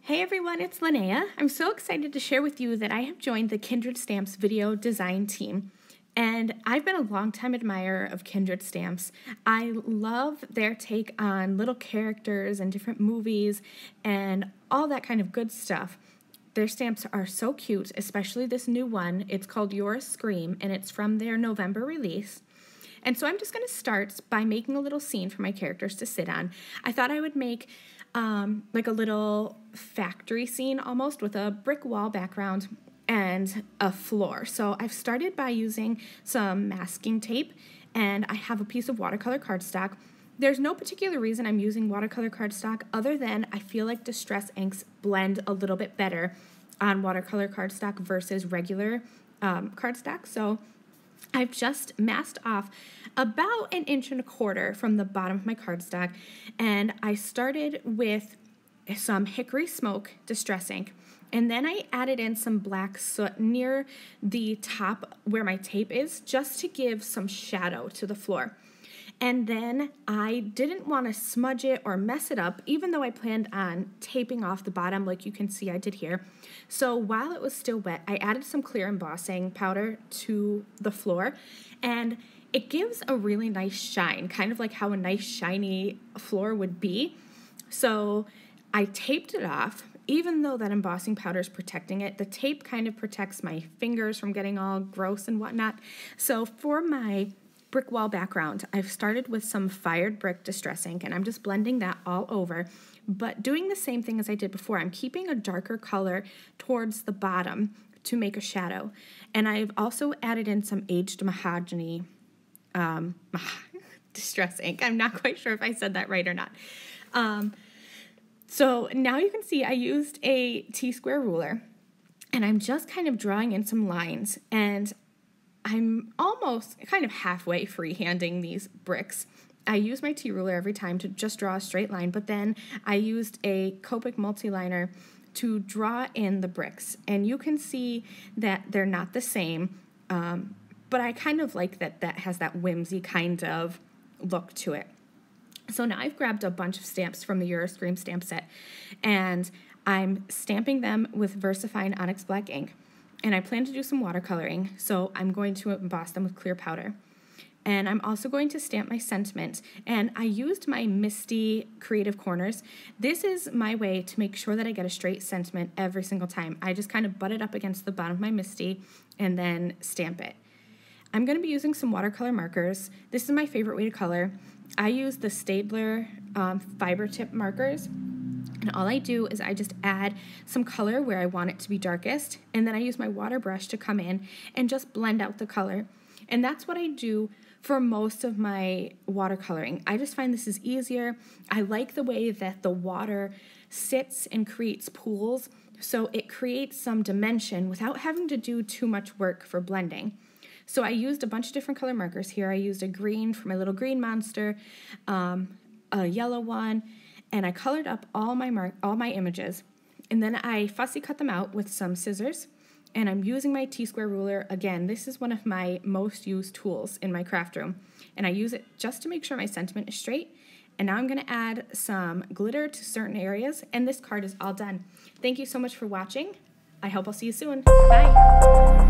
Hey everyone, it's Lynnea. I'm so excited to share with you that I have joined the Kindred Stamps video design team. And I've been a longtime admirer of Kindred Stamps. I love their take on little characters and different movies and all that kind of good stuff. Their stamps are so cute, especially this new one. It's called Your Scream, and it's from their November release. And so I'm just going to start by making a little scene for my characters to sit on. I thought I would make like a little factory scene almost with a brick wall background and a floor. So I've started by using some masking tape, and I have a piece of watercolor cardstock. There's no particular reason I'm using watercolor cardstock other than I feel like distress inks blend a little bit better on watercolor cardstock versus regular cardstock. So I've just masked off about 1.25 inches from the bottom of my cardstock, and I started with some hickory smoke distress ink, and then I added in some black soot near the top where my tape is just to give some shadow to the floor. And then I didn't want to smudge it or mess it up, even though I planned on taping off the bottom like you can see I did here. So while it was still wet, I added some clear embossing powder to the floor, and it gives a really nice shine, kind of like how a nice shiny floor would be. So I taped it off. Even though that embossing powder is protecting it, the tape kind of protects my fingers from getting all gross and whatnot. So for my brick wall background, I've started with some fired brick distress ink, and I'm just blending that all over, but doing the same thing as I did before. I'm keeping a darker color towards the bottom to make a shadow, and I've also added in some aged mahogany distress ink. I'm not quite sure if I said that right or not. So now you can see I used a T-square ruler, and I'm just kind of drawing in some lines, and I'm almost kind of halfway freehanding these bricks. I use my T-ruler every time to just draw a straight line, but then I used a Copic multiliner to draw in the bricks. And you can see that they're not the same, but I kind of like that has that whimsy kind of look to it. So now I've grabbed a bunch of stamps from the Your Scream stamp set, and I'm stamping them with VersaFine Onyx Black ink. And I plan to do some watercoloring, so I'm going to emboss them with clear powder. And I'm also going to stamp my sentiment, and I used my Misty Creative Corners. This is my way to make sure that I get a straight sentiment every single time. I just kind of butt it up against the bottom of my Misty and then stamp it. I'm going to be using some watercolor markers. This is my favorite way to color. I use the Staedtler fiber tip markers. And all I do is I just add some color where I want it to be darkest, and then I use my water brush to come in and just blend out the color. And that's what I do for most of my watercoloring. I just find this is easier. I like the way that the water sits and creates pools, so it creates some dimension without having to do too much work for blending. So I used a bunch of different color markers here. I used a green for my little green monster, a yellow one, and I colored up all my images, and then I fussy cut them out with some scissors, and I'm using my T-square ruler. Again, this is one of my most used tools in my craft room, and I use it just to make sure my sentiment is straight. And now I'm going to add some glitter to certain areas, and this card is all done. Thank you so much for watching. I hope I'll see you soon. Bye!